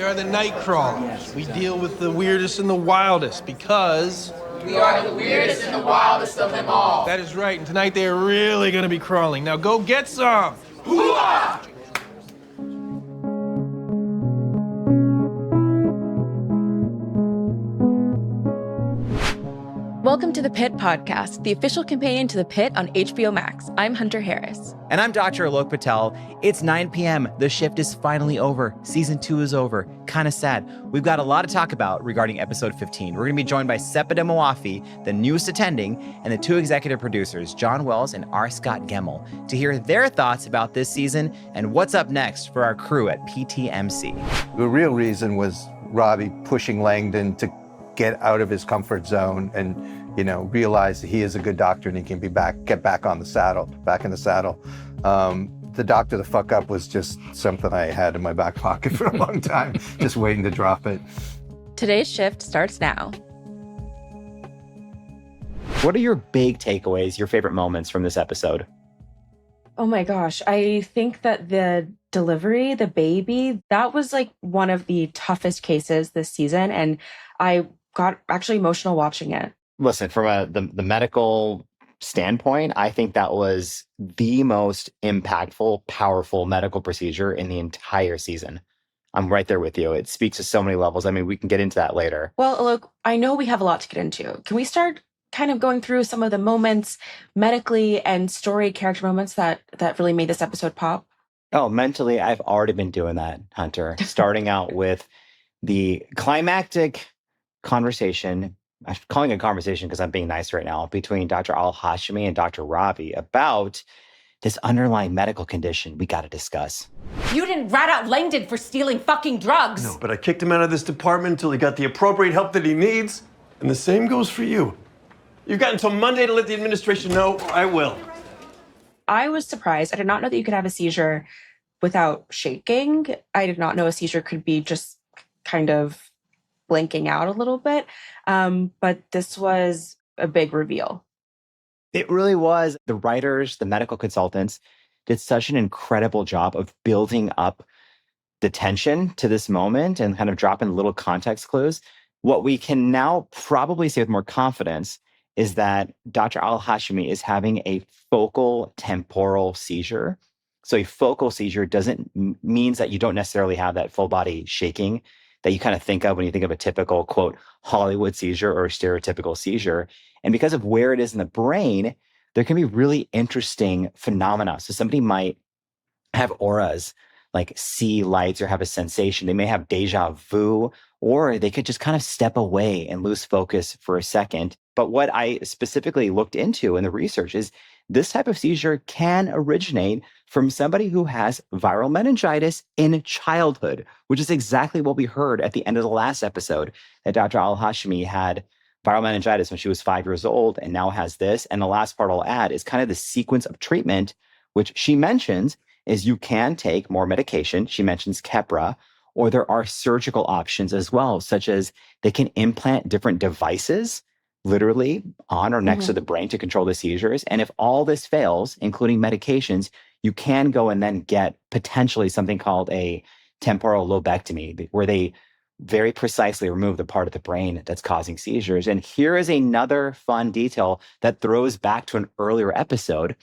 are the night crawlers. We deal with the weirdest and the wildest because... we are the weirdest and the wildest of them all. That is right, and tonight they are really gonna be crawling. Now go get some! Hoo-ah! Welcome to the Pitt podcast, the official companion to the Pitt on HBO Max. I'm Hunter Harris. And I'm Dr. Alok Patel. It's 9 p.m. The shift is finally over. Season 2 is over. Kind of sad. We've got a lot to talk about regarding episode 15. We're going to be joined by Sepideh Moafi, the newest attending, and the two executive producers, John Wells and R. Scott Gemmell, to hear their thoughts about this season and what's up next for our crew at PTMC. The real reason was Robbie pushing Langdon to get out of his comfort zone and, realize that he is a good doctor and he can get back in the saddle. The doctor the fuck up was just something I had in my back pocket for a long time, just waiting to drop it. Today's shift starts now. What are your big takeaways, your favorite moments from this episode? Oh my gosh. I think that the delivery, the baby, that was like one of the toughest cases this season. And I got actually emotional watching it. Listen, from the medical standpoint, I think that was the most impactful, powerful medical procedure in the entire season. I'm right there with you. It speaks to so many levels. I mean, we can get into that later. Well, look, I know we have a lot to get into. Can we start kind of going through some of the moments medically and story character moments that really made this episode pop? Oh, mentally, I've already been doing that, Hunter. Starting out with the climactic conversation, I'm calling it a conversation because I'm being nice right now, between Dr. Al-Hashimi and Dr. Robbie about this underlying medical condition we got to discuss. You didn't rat out Langdon for stealing fucking drugs. No, but I kicked him out of this department until he got the appropriate help that he needs. And the same goes for you. You've got until Monday to let the administration know, or I will. I was surprised. I did not know that you could have a seizure without shaking. I did not know a seizure could be just kind of blinking out a little bit. But this was a big reveal. It really was. The writers, the medical consultants did such an incredible job of building up the tension to this moment and kind of dropping little context clues. What we can now probably say with more confidence is that Dr. Al-Hashimi is having a focal temporal seizure. So a focal seizure means that you don't necessarily have that full body shaking that you kind of think of when you think of a typical, quote, Hollywood seizure or stereotypical seizure. And because of where it is in the brain, there can be really interesting phenomena. So somebody might have auras, like see lights or have a sensation. They may have deja vu, or they could just kind of step away and lose focus for a second. But what I specifically looked into in the research is this type of seizure can originate from somebody who has viral meningitis in childhood, which is exactly what we heard at the end of the last episode, that Dr. Al-Hashimi had viral meningitis when she was 5 years old and now has this. And the last part I'll add is kind of the sequence of treatment, which she mentions is you can take more medication. She mentions Keppra, or there are surgical options as well, such as they can implant different devices literally on or next to the brain to control the seizures. And if all this fails, including medications, you can go and then get potentially something called a temporal lobectomy, where they very precisely remove the part of the brain that's causing seizures. And here is another fun detail that throws back to an earlier episode.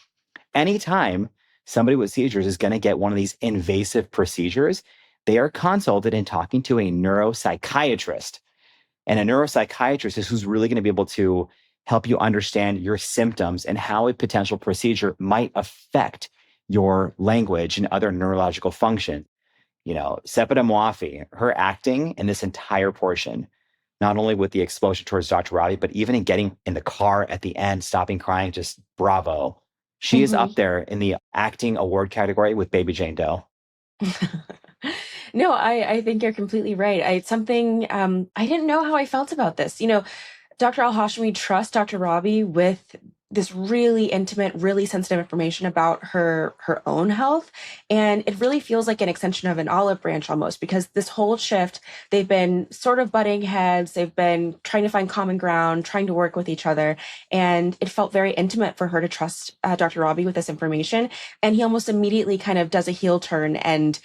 Anytime somebody with seizures is going to get one of these invasive procedures, they are consulted in talking to a neuropsychiatrist. And a neuropsychiatrist is who's really going to be able to help you understand your symptoms and how a potential procedure might affect your language and other neurological function. Sepideh Moafi, her acting in this entire portion, not only with the explosion towards Dr. Robbie, but even in getting in the car at the end, stopping crying, just bravo. She is up there in the acting award category with Baby Jane Doe. No, I think you're completely right. It's something I didn't know how I felt about this. Dr. Al-Hashimi trusts Dr. Robbie with this really intimate, really sensitive information about her own health. And it really feels like an extension of an olive branch almost, because this whole shift, they've been sort of butting heads. They've been trying to find common ground, trying to work with each other. And it felt very intimate for her to trust Dr. Robbie with this information. And he almost immediately kind of does a heel turn and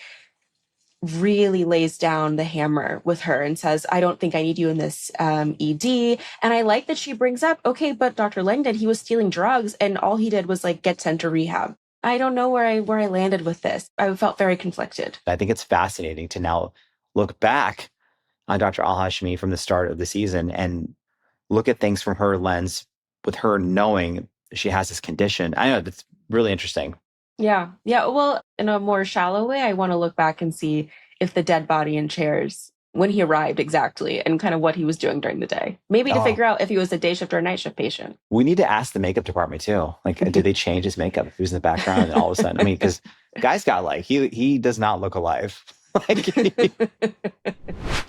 really lays down the hammer with her and says, I don't think I need you in this ED. And I like that she brings up, okay, but Dr. Langdon, he was stealing drugs and all he did was like get sent to rehab. I don't know where I landed with this. I felt very conflicted. I think it's fascinating to now look back on Dr. Al-Hashimi from the start of the season and look at things from her lens with her knowing she has this condition. I know that's really interesting. Yeah. Yeah. Well, in a more shallow way, I want to look back and see if the dead body in chairs, when he arrived exactly, and kind of what he was doing during the day. Maybe to figure out if he was a day shift or a night shift patient. We need to ask the makeup department too. Like, did they change his makeup if he was in the background and all of a sudden? I mean, because guy's got like, he does not look alive.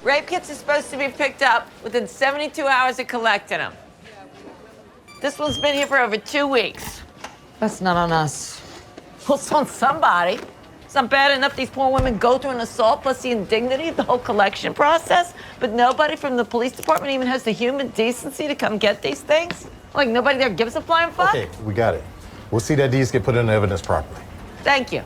Rape kits are supposed to be picked up within 72 hours of collecting them. This one's been here for over 2 weeks. That's not on us. Well, it's on somebody. It's not bad enough these poor women go through an assault plus the indignity of the whole collection process, but nobody from the police department even has the human decency to come get these things? Like, nobody there gives a flying fuck? Okay, we got it. We'll see that these get put in evidence properly. Thank you.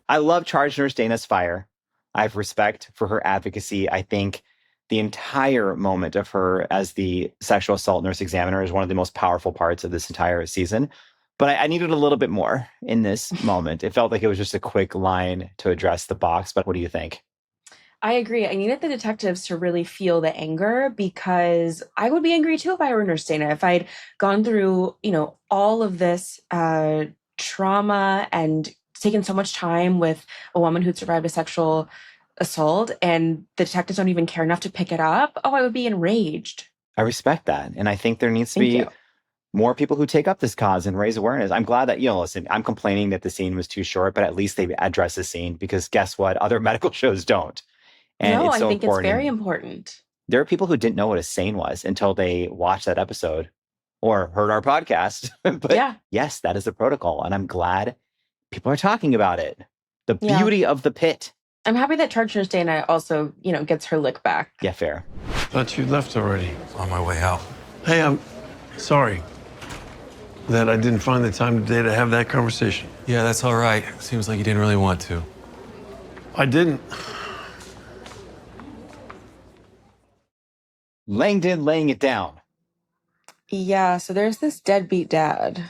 I love Charge Nurse Dana's fire. I have respect for her advocacy. I think the entire moment of her as the sexual assault nurse examiner is one of the most powerful parts of this entire season. But I needed a little bit more in this moment. It felt like it was just a quick line to address the box. But what do you think? I agree. I needed the detectives to really feel the anger because I would be angry too if I were Nurse Dana. If I'd gone through, all of this trauma and taken so much time with a woman who'd survived a sexual assault and the detectives don't even care enough to pick it up, I would be enraged. I respect that. And I think there needs to be more people who take up this cause and raise awareness. I'm glad that, listen, I'm complaining that the scene was too short, but at least they address the scene because guess what? Other medical shows don't. And no, it's so I think important. It's very important. There are people who didn't know what a SANE was until they watched that episode or heard our podcast. But yes, that is the protocol. And I'm glad people are talking about it. The beauty of the pit. I'm happy that Charge Nurse Dana also, gets her lick back. Yeah, fair. Thought you left already. On my way out. Hey, I'm sorry that I didn't find the time today to have that conversation. Yeah, that's all right. Seems like you didn't really want to. I didn't. Langdon laying it down. Yeah, so there's this deadbeat dad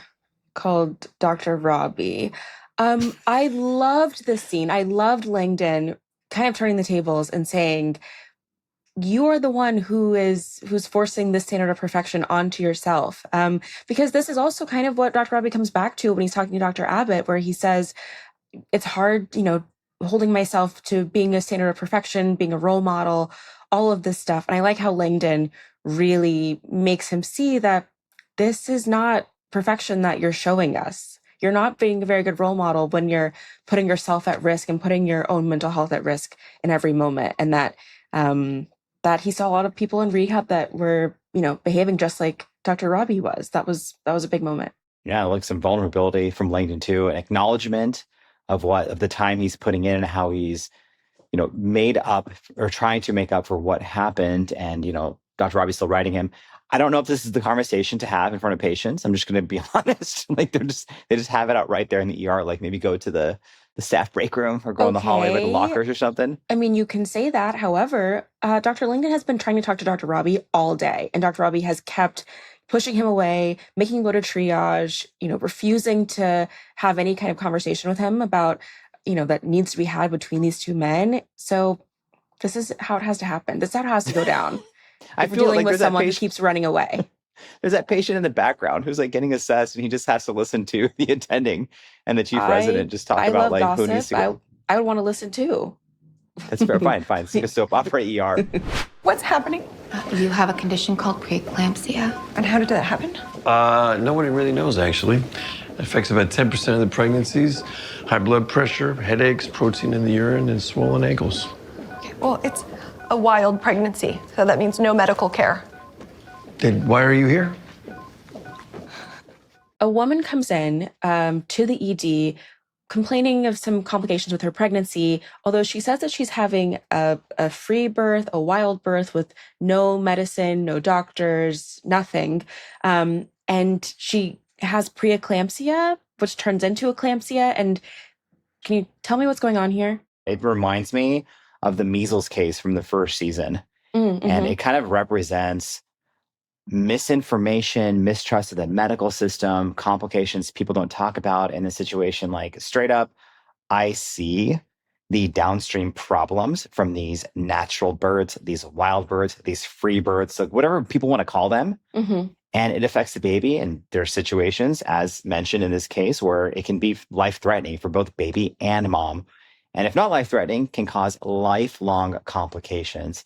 called Dr. Robbie. I loved this scene. I loved Langdon kind of turning the tables and saying, you are the one who's forcing this standard of perfection onto yourself. Because this is also kind of what Dr. Robbie comes back to when he's talking to Dr. Abbott, where he says, it's hard, holding myself to being a standard of perfection, being a role model, all of this stuff. And I like how Langdon really makes him see that this is not perfection that you're showing us. You're not being a very good role model when you're putting yourself at risk and putting your own mental health at risk in every moment. And that he saw a lot of people in rehab that were, behaving just like Dr. Robbie was. That was a big moment. Yeah, like some vulnerability from Langdon too, an acknowledgement of the time he's putting in and how he's, made up or trying to make up for what happened. And, Dr. Robbie's still writing him. I don't know if this is the conversation to have in front of patients. I'm just going to be honest. Like they just have it out right there in the ER. Like maybe go to the staff break room or go in the hallway, like lockers or something. I mean, you can say that. However, Dr. Langdon has been trying to talk to Dr. Robbie all day. And Dr. Robbie has kept pushing him away, making him go to triage, refusing to have any kind of conversation with him about, that needs to be had between these two men. So this is how it has to happen. This is how it has to go down. I if feel we're dealing like with someone who keeps running away. There's that patient in the background who's like getting assessed and he just has to listen to the attending and the chief resident just talk about like gossip. who needs to go. I would want to listen too. That's fair. Fine. It's like a soap opera ER. What's happening? You have a condition called preeclampsia. And how did that happen? Nobody really knows, actually. It affects about 10% of the pregnancies. High blood pressure, headaches, protein in the urine, and swollen ankles. Okay, well, it's a wild pregnancy, so that means no medical care. Then why are you here? A woman comes in to the ED complaining of some complications with her pregnancy, although she says that she's having a free birth, a wild birth with no medicine, no doctors, nothing. And she has preeclampsia, which turns into eclampsia. And can you tell me what's going on here? It reminds me of the measles case from the first season. Mm-hmm. And it kind of represents misinformation, mistrust of the medical system, complications people don't talk about in a situation. Like, straight up, I see the downstream problems from these natural birds, these wild birds, these free birds, like whatever people want to call them. Mm-hmm. And it affects the baby. And there are situations, as mentioned in this case, where it can be life-threatening for both baby and mom. And if not life-threatening, can cause lifelong complications.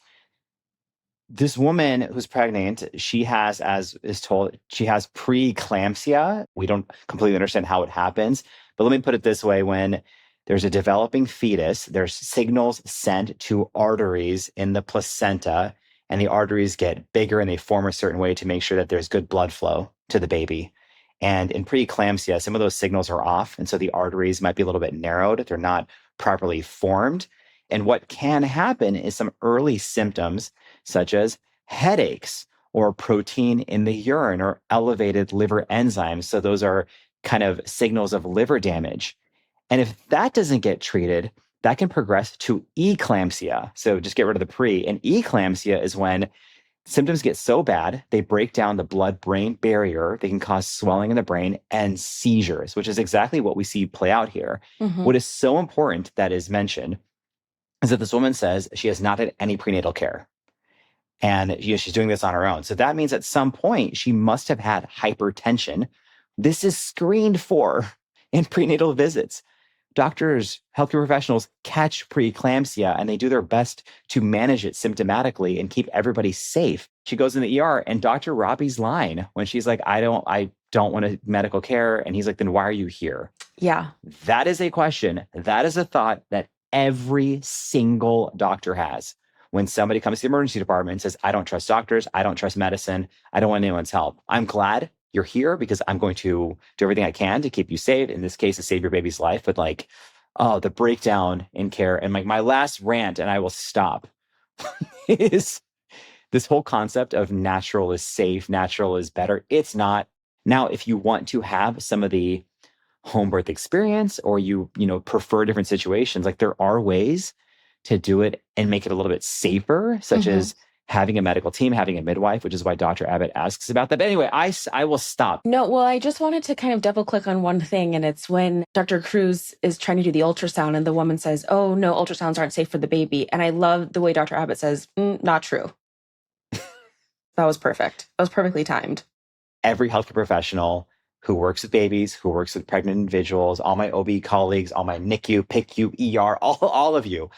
This woman who's pregnant, she has, as is told, she has preeclampsia. We don't completely understand how it happens. But let me put it this way. When there's a developing fetus, there's signals sent to arteries in the placenta, and the arteries get bigger and they form a certain way to make sure that there's good blood flow to the baby. And in preeclampsia, some of those signals are off. And so the arteries might be a little bit narrowed. They're not properly formed. And what can happen is some early symptoms, such as headaches or protein in the urine or elevated liver enzymes. So those are kind of signals of liver damage. And if that doesn't get treated, that can progress to eclampsia. So just get rid of the pre. And eclampsia is when symptoms get so bad, they break down the blood-brain barrier. They can cause swelling in the brain and seizures, which is exactly what we see play out here. Mm-hmm. What is so important that is mentioned is that this woman says she has not had any prenatal care. And she's doing this on her own. So that means at some point she must have had hypertension. This is screened for in prenatal visits. Doctors, healthcare professionals catch preeclampsia and they do their best to manage it symptomatically and keep everybody safe. She goes in the ER and Dr. Robbie's line when she's like, I don't want a medical care. And he's like, then why are you here? Yeah. That is a question. That is a thought that every single doctor has. When somebody comes to the emergency department and says, I don't trust doctors, I don't trust medicine, I don't want anyone's help. I'm glad you're here because I'm going to do everything I can to keep you safe. In this case, to save your baby's life. But like, oh, the breakdown in care. And like my last rant, and I will stop, is this whole concept of natural is safe, natural is better. It's not. Now, if you want to have some of the home birth experience or you prefer different situations, like there are ways to do it and make it a little bit safer, such as having a medical team, having a midwife, which is why Dr. Abbott asks about that. But anyway, I will stop. No, well, I just wanted to kind of double click on one thing. And it's when Dr. Cruz is trying to do the ultrasound and the woman says, oh, no, ultrasounds aren't safe for the baby. And I love the way Dr. Abbott says, not true. That was perfect. That was perfectly timed. Every healthcare professional who works with babies, who works with pregnant individuals, all my OB colleagues, all my NICU, PICU, ER, all of you,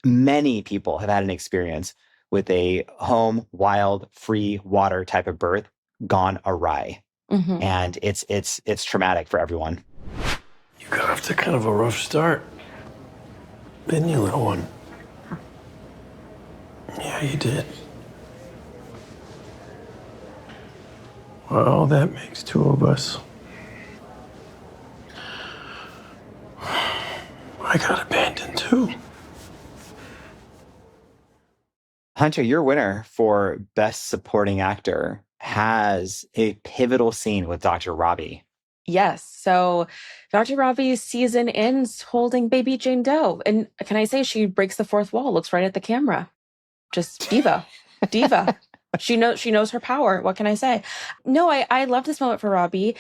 many people have had an experience with a home, wild, free water type of birth gone awry. Mm-hmm. And it's traumatic for everyone. You got off to kind of a rough start, didn't you, little one? Yeah, you did. Well, that makes two of us. I got abandoned too. Hunter, your winner for Best Supporting Actor has a pivotal scene with Dr. Robbie. Yes. So Dr. Robbie's season ends holding baby Jane Doe. And can I say she breaks the fourth wall, looks right at the camera. Just diva. She knows her power. What can I say? No, I love this moment for Robbie.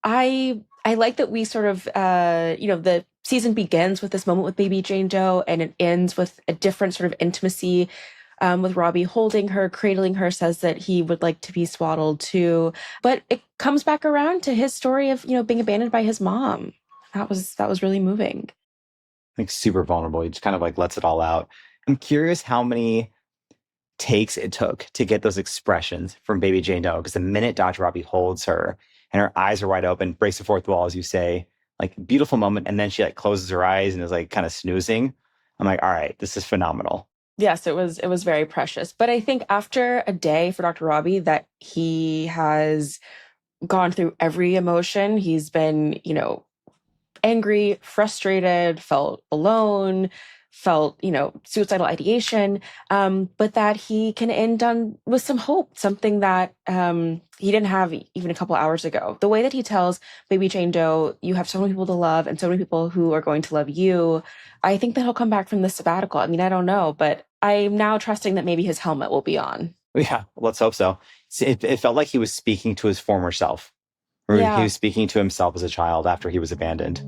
I like that we sort of, the season begins with this moment with baby Jane Doe and it ends with a different sort of intimacy with Robbie holding her, cradling her, says that he would like to be swaddled too. But it comes back around to his story of, being abandoned by his mom. That was really moving. Like super vulnerable. He just kind of like lets it all out. I'm curious how many takes it took to get those expressions from baby Jane Doe. Because the minute Dr. Robbie holds her and her eyes are wide open, breaks the fourth wall, as you say, like beautiful moment. And then she like closes her eyes and is like kind of snoozing. I'm like, all right, this is phenomenal. Yes, it was very precious. But I think after a day for Dr. Robbie that he has gone through every emotion, he's been, angry, frustrated, felt alone, felt, suicidal ideation, but that he can end on with some hope, something that he didn't have even a couple hours ago. The way that he tells baby Jane Doe, you have so many people to love and so many people who are going to love you. I think that he'll come back from this sabbatical. I mean, I don't know, but I'm now trusting that maybe his helmet will be on. Yeah, let's hope so. It felt like he was speaking to his former self. Or Yeah. he was speaking to himself as a child after he was abandoned.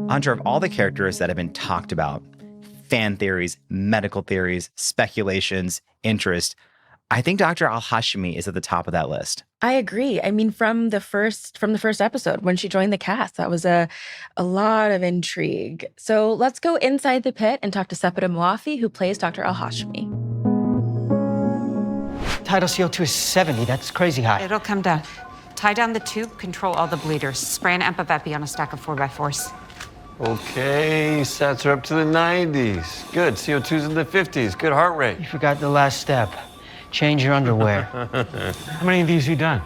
Hunter, of all the characters that have been talked about, fan theories, medical theories, speculations, interest, I think Dr. Al-Hashimi is at the top of that list. I agree. I mean, from the first episode when she joined the cast, that was a lot of intrigue. So let's go inside the pit and talk to Sepideh Moafi, who plays Dr. Al-Hashimi. Tidal CO2 is 70. That's crazy high. It'll come down. Tie down the tube, control all the bleeders. Spray an epivepi on a stack of 4x4s. Okay, sats are up to the 90s. Good, CO2's in the 50s. Good heart rate. You forgot the last step. Change your underwear. How many of these have you done?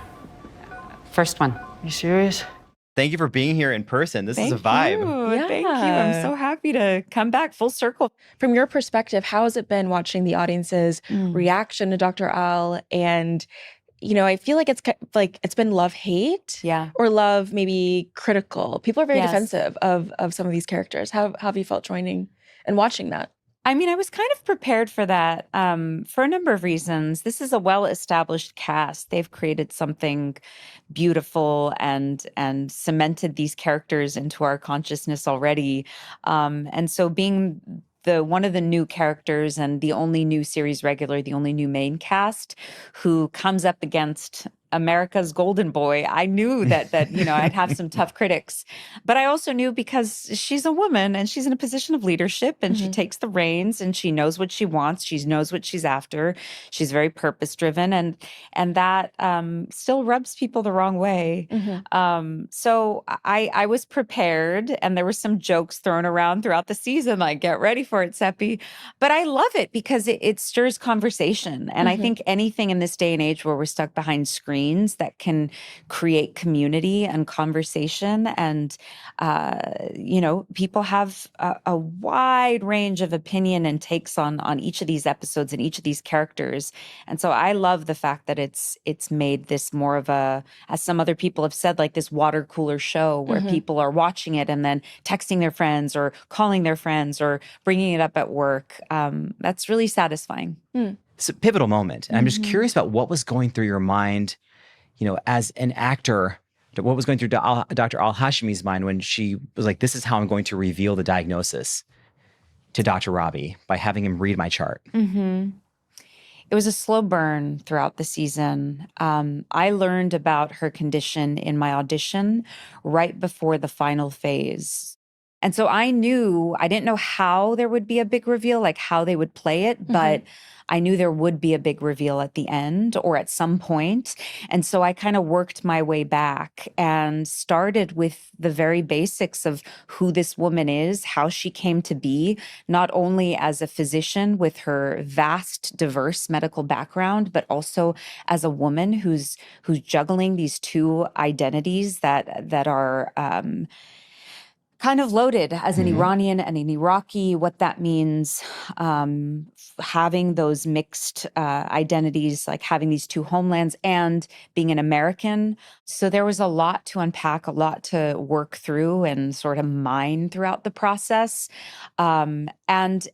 First one. You serious? Thank you for being here in person. This is a vibe. Thank you. I'm so happy to come back full circle. From your perspective, how has it been watching the audience's reaction to Dr. Al? And, I feel like it's been love-hate, or love maybe critical. People are very defensive of some of these characters. How have you felt joining and watching that? I mean, I was kind of prepared for that for a number of reasons. This is a well-established cast. They've created something beautiful and cemented these characters into our consciousness already. And so being one of the new characters and the only new series regular, the only new main cast who comes up against America's golden boy, I knew that I'd have some tough critics. But I also knew because she's a woman and she's in a position of leadership and she takes the reins and she knows what she wants. She knows what she's after. She's very purpose driven and that still rubs people the wrong way. So I was prepared and there were some jokes thrown around throughout the season, like, get ready for it, Seppi. But I love it because it stirs conversation. And I think anything in this day and age where we're stuck behind screens that can create community and conversation. And, people have a wide range of opinion and takes on each of these episodes and each of these characters. And so I love the fact that it's made this more of a, as some other people have said, like this water cooler show where people are watching it and then texting their friends or calling their friends or bringing it up at work. That's really satisfying. It's a pivotal moment. And I'm just curious about what was going through your mind, as an actor, what was going through Dr. Al-Hashimi's mind when she was like, this is how I'm going to reveal the diagnosis to Dr. Robbie by having him read my chart. It was a slow burn throughout the season. I learned about her condition in my audition right before the final phase. And so I didn't know how there would be a big reveal, like how they would play it, but I knew there would be a big reveal at the end or at some point. And so I kind of worked my way back and started with the very basics of who this woman is, how she came to be, not only as a physician with her vast, diverse medical background, but also as a woman who's juggling these two identities that are kind of loaded as an Iranian and an Iraqi, what that means, having those mixed identities, like having these two homelands and being an American. So there was a lot to unpack, a lot to work through and sort of mine throughout the process. And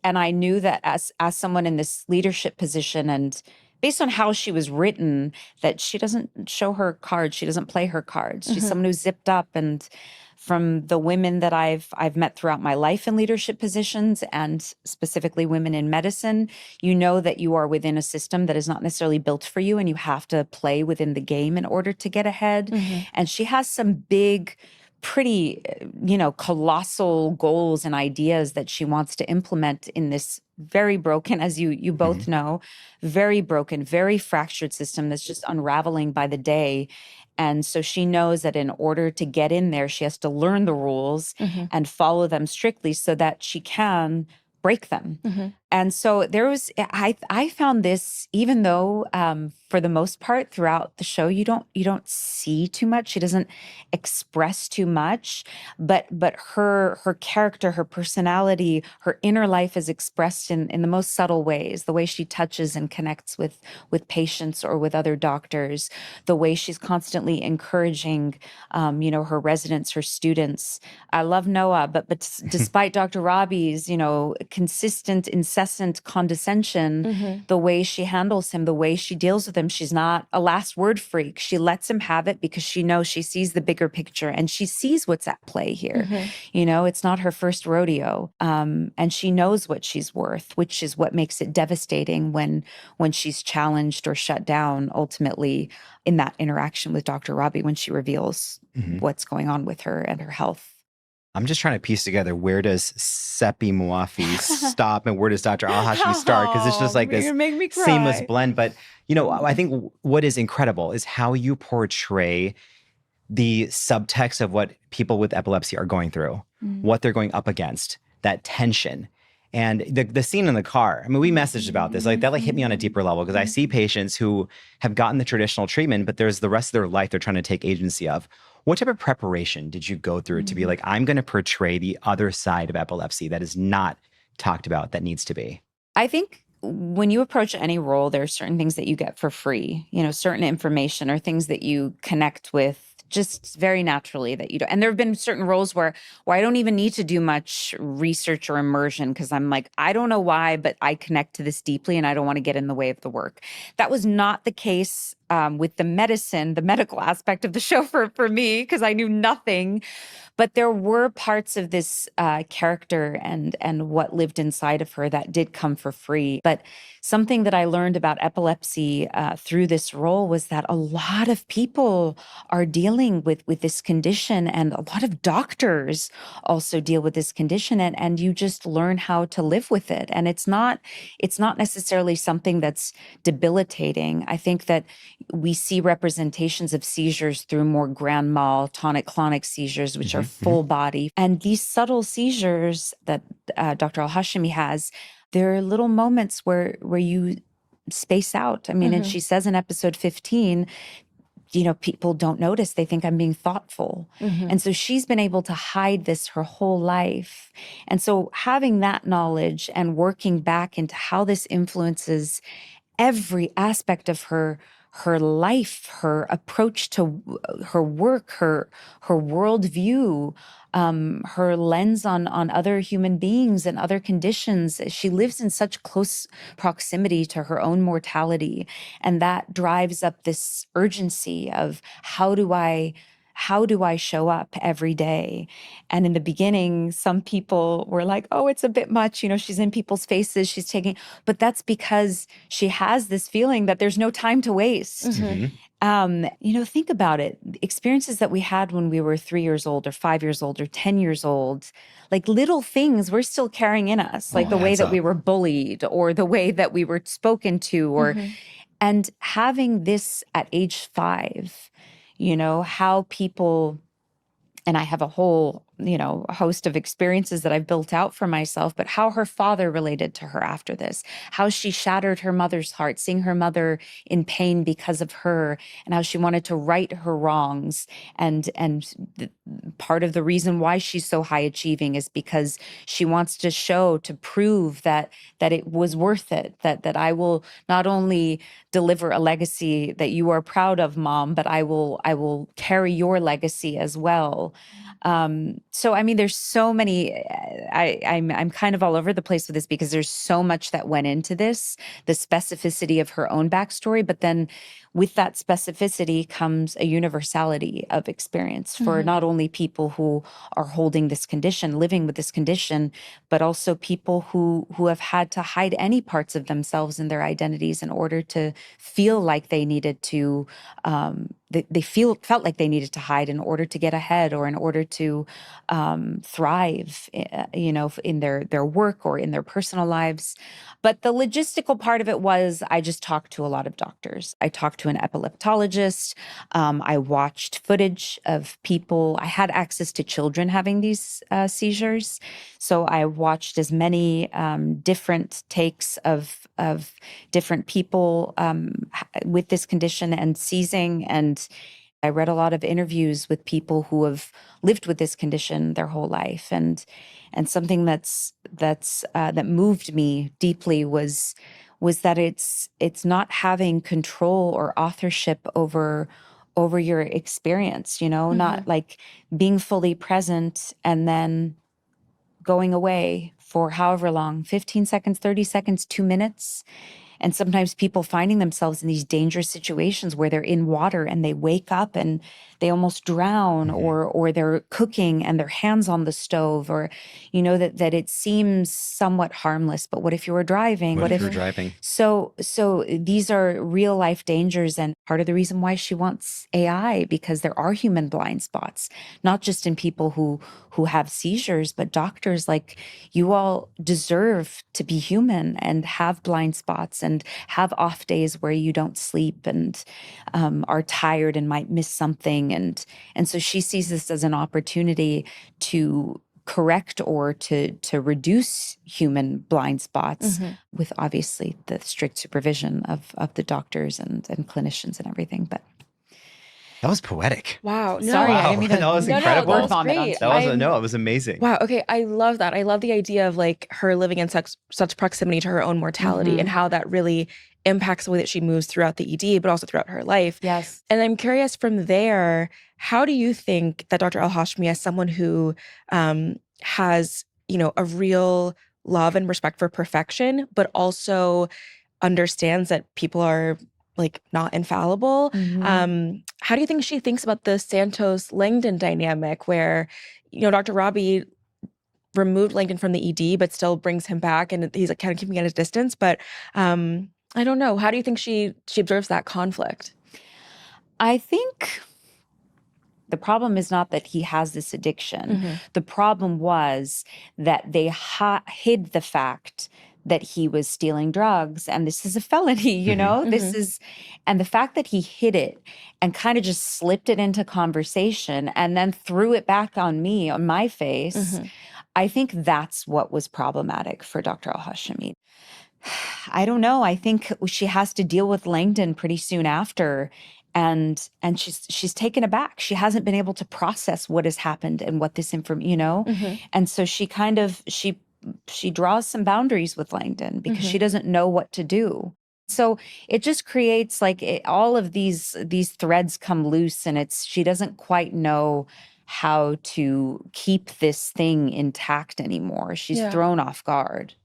I knew that as someone in this leadership position and based on how she was written, that she doesn't show her cards, she doesn't play her cards. She's someone who's zipped up. And from the women that I've met throughout my life in leadership positions and specifically women in medicine, you know that you are within a system that is not necessarily built for you and you have to play within the game in order to get ahead. And she has some big, pretty, colossal goals and ideas that she wants to implement in this very broken, as you both know, very broken, very fractured system that's just unraveling by the day. And so she knows that in order to get in there, she has to learn the rules and follow them strictly so that she can break them. And so I found this, even though for the most part throughout the show you don't see too much. She doesn't express too much, but her character, her personality, her inner life is expressed in the most subtle ways. The way she touches and connects with patients or with other doctors, the way she's constantly encouraging her residents, her students. I love Noah, but despite Dr. Robbie's consistent, incessant condescension, the way she handles him, the way she deals with him, she's not a last word freak. She lets him have it because she knows, she sees the bigger picture and she sees what's at play here. It's not her first rodeo, and she knows what she's worth, which is what makes it devastating when she's challenged or shut down ultimately in that interaction with Dr. Robbie when she reveals what's going on with her and her health. I'm just trying to piece together, where does Seppi Moafi stop and where does Dr. Al-Hashmi start? Because it's just like this seamless blend. But, I think what is incredible is how you portray the subtext of what people with epilepsy are going through, what they're going up against, that tension. And the scene in the car, I mean, we messaged about this, that hit me on a deeper level because I see patients who have gotten the traditional treatment, but there's the rest of their life they're trying to take agency of. What type of preparation did you go through to be like, I'm going to portray the other side of epilepsy that is not talked about that needs to be? I think when you approach any role, there are certain things that you get for free, certain information or things that you connect with just very naturally that you don't. And there have been certain roles where I don't even need to do much research or immersion because I'm like, I don't know why, but I connect to this deeply and I don't want to get in the way of the work. That was not the case with the medical aspect of the show for me because I knew nothing. But there were parts of this character and what lived inside of her that did come for free. But something that I learned about epilepsy through this role was that a lot of people are dealing with this condition, and a lot of doctors also deal with this condition, and you just learn how to live with it. And it's not necessarily something that's debilitating. I think that we see representations of seizures through more grand mal, tonic-clonic seizures, which are full body. And these subtle seizures that Dr. Al-Hashimi has, there are little moments where you space out. I mean, and she says in episode 15, people don't notice. They think I'm being thoughtful. And so she's been able to hide this her whole life. And so having that knowledge and working back into how this influences every aspect of her life, her approach to her work, her worldview, her lens on other human beings and other conditions. She lives in such close proximity to her own mortality. And that drives up this urgency of how do I show up every day? And in the beginning, some people were like, oh, it's a bit much. She's in people's faces. But that's because she has this feeling that there's no time to waste. Think about it. Experiences that we had when we were 3 years old or 5 years old or 10 years old, like little things we're still carrying in us, like the way that we were bullied or the way that we were spoken to, and having this at age 5, how people, and I have a whole, host of experiences that I've built out for myself, but how her father related to her after this, how she shattered her mother's heart, seeing her mother in pain because of her, and how she wanted to right her wrongs. And part of the reason why she's so high achieving is because she wants to prove that it was worth it, that I will not only deliver a legacy that you are proud of, Mom, but I will carry your legacy as well. So, I mean, there's so many, I'm kind of all over the place with this because there's so much that went into this, the specificity of her own backstory, but then with that specificity comes a universality of experience for not only people who are holding this condition, living with this condition, but also people who have had to hide any parts of themselves and their identities in order to feel like they needed to they felt like they needed to hide in order to get ahead or in order to thrive, in their work or in their personal lives. But the logistical part of it was I just talked to a lot of doctors. I talked to an epileptologist. I watched footage of people. I had access to children having these seizures, so I watched as many different takes of different people with this condition and seizing. And I read a lot of interviews with people who have lived with this condition their whole life. And something that moved me deeply was that it's not having control or authorship over your experience, not like being fully present and then going away for however long, 15 seconds, 30 seconds, 2 minutes. And sometimes people finding themselves in these dangerous situations where they're in water and they wake up and they almost drown, or they're cooking and their hands on the stove, or that it seems somewhat harmless, but what if you were driving? What if you were driving? So these are real life dangers, and part of the reason why she wants AI, because there are human blind spots, not just in people who have seizures, but doctors, like, you all deserve to be human and have blind spots and have off days where you don't sleep and are tired and might miss something. And so she sees this as an opportunity to correct or to reduce human blind spots, with obviously the strict supervision of the doctors and clinicians and everything. But that was poetic. Wow. No, sorry, I didn't mean to that was incredible. that was great. It was amazing. Wow. Okay. I love that. I love the idea of like her living in such proximity to her own mortality and how that really impacts the way that she moves throughout the ED, but also throughout her life. Yes. And I'm curious from there, how do you think that Dr. Al-Hashmi, as someone who has, a real love and respect for perfection, but also understands that people are like not infallible. How do you think she thinks about the Santos-Langdon dynamic where, Dr. Robbie removed Langdon from the ED, but still brings him back and he's like kind of keeping at a distance. But I don't know. How do you think she observes that conflict? I think the problem is not that he has this addiction. The problem was that they hid the fact that he was stealing drugs, and this is a felony, and the fact that he hid it and kind of just slipped it into conversation and then threw it back on me, on my face, I think that's what was problematic for Dr. Al-Hashmi. I don't know. I think she has to deal with Langdon pretty soon after, and she's taken aback. She hasn't been able to process what has happened and what this information, and so she kind of she draws some boundaries with Langdon because she doesn't know what to do. So it just creates all of these threads come loose, and she doesn't quite know how to keep this thing intact anymore. She's thrown off guard.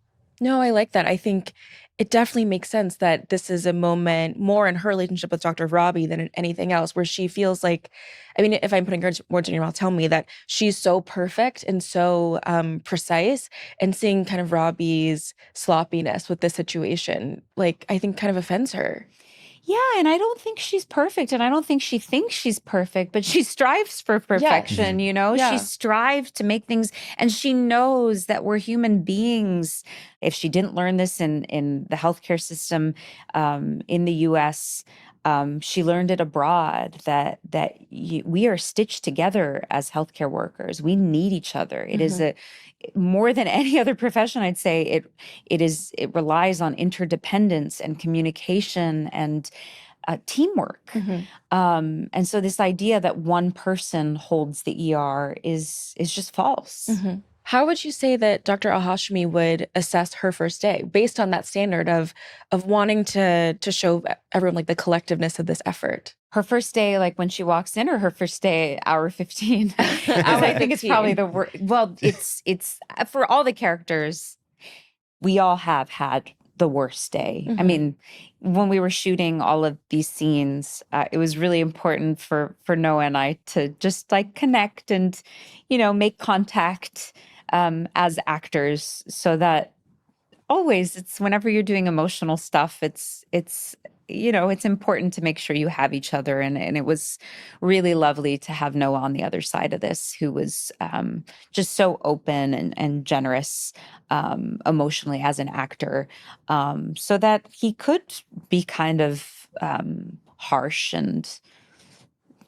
No, I like that. I think it definitely makes sense that this is a moment more in her relationship with Dr. Robbie than in anything else, where she feels like, I mean, if I'm putting words in your mouth, tell me that she's so perfect and so precise, and seeing kind of Robbie's sloppiness with this situation, like, I think kind of offends her. Yeah, and I don't think she's perfect, and I don't think she thinks she's perfect, but she strives for perfection, Yeah. She strives to make things, and she knows that we're human beings. If she didn't learn this in the healthcare system in the US, she learned it abroad, that we are stitched together as healthcare workers. We need each other. It is more than any other profession, I'd say it relies on interdependence and communication and teamwork. And so this idea that one person holds the ER is just false. How would you say that Dr. Al-Hashmi would assess her first day based on that standard of wanting to show everyone like the collectiveness of this effort? Her first day, like when she walks in, or her first day, hour 15? I think it's probably the worst. Well, it's for all the characters, we all have had the worst day. I mean, when we were shooting all of these scenes, it was really important for Noah and I to just like connect and, make contact as actors, so that always it's whenever you're doing emotional stuff, it's it's important to make sure you have each other. And it was really lovely to have Noah on the other side of this, who was just so open and generous emotionally as an actor, so that he could be kind of harsh and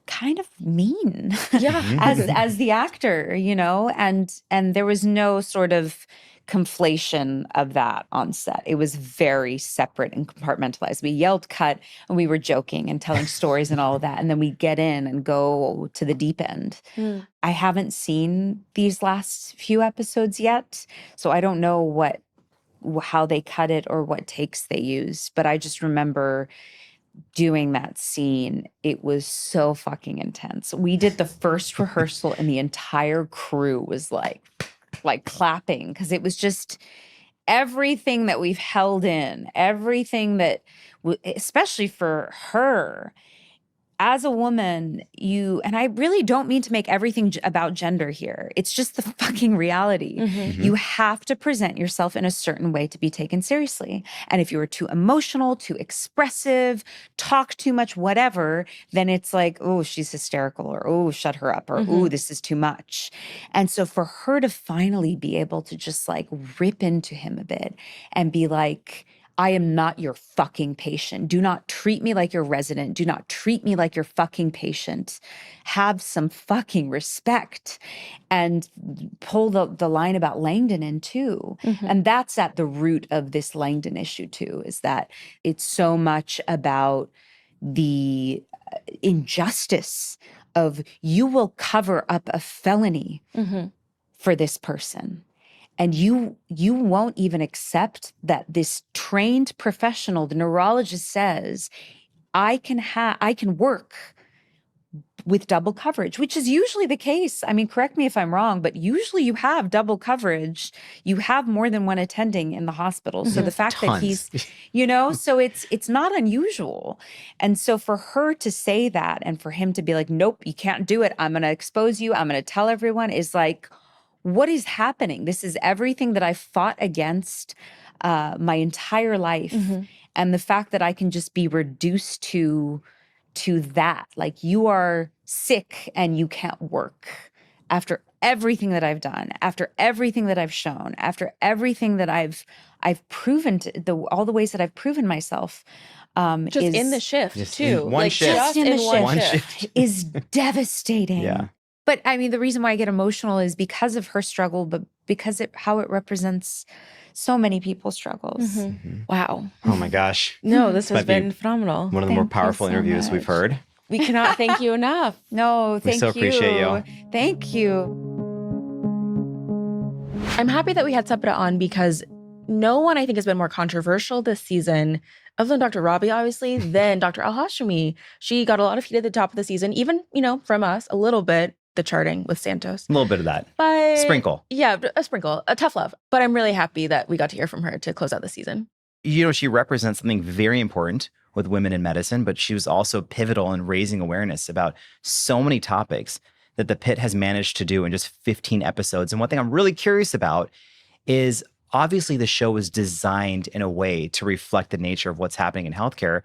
kind of mean as the actor, and there was no sort of conflation of that on set. It was very separate and compartmentalized. We yelled cut and we were joking and telling stories and all of that, and then we get in and go to the deep end. I haven't seen these last few episodes yet, so I don't know how they cut it or what takes they used, but I just remember doing that scene. It was so fucking intense. We did the first rehearsal and the entire crew was like clapping, because it was just everything that we've held in, everything that especially for her as a woman, and I really don't mean to make everything about gender here. It's just the fucking reality. You have to present yourself in a certain way to be taken seriously. And if you are too emotional, too expressive, talk too much, whatever, then it's like, oh, she's hysterical, or oh, shut her up, or oh, this is too much. And so for her to finally be able to just like rip into him a bit and be like, I am not your fucking patient. Do not treat me like your resident. Do not treat me like your fucking patient. Have some fucking respect. And pull the line about Langdon in too. And that's at the root of this Langdon issue too, is that it's so much about the injustice of you will cover up a felony for this person. And you won't even accept that this trained professional, the neurologist, says, I can work with double coverage, which is usually the case. I mean, correct me if I'm wrong, but usually you have double coverage. You have more than one attending in the hospital. So the fact that he's, so it's not unusual. And so for her to say that and for him to be like, nope, you can't do it. I'm going to expose you. I'm going to tell everyone, is like, what is happening? This is everything that I fought against my entire life. And the fact that I can just be reduced to that, like, you are sick and you can't work after everything that I've done, after everything that I've shown, after everything that I've proven all the ways that I've proven myself. Just in the shift too. One shift. Just in the One shift. is devastating. Yeah. But I mean, the reason why I get emotional is because of her struggle, but because how it represents so many people's struggles. Wow. Oh my gosh. No, this has Might be been phenomenal. One of the more powerful interviews we've heard. We cannot thank you enough. No, thank you. We so appreciate you. Thank you. I'm happy that we had Septa on, because no one, I think, has been more controversial this season, other than Dr. Robbie, obviously, than Dr. Al-Hashimi. She got a lot of heat at the top of the season, even, from us, a little bit, the charting with Santos. A little bit of that. But Sprinkle. Yeah, a sprinkle, a tough love. But I'm really happy that we got to hear from her to close out the season. She represents something very important with women in medicine, but she was also pivotal in raising awareness about so many topics that the Pitt has managed to do in just 15 episodes. And one thing I'm really curious about is, obviously the show was designed in a way to reflect the nature of what's happening in healthcare,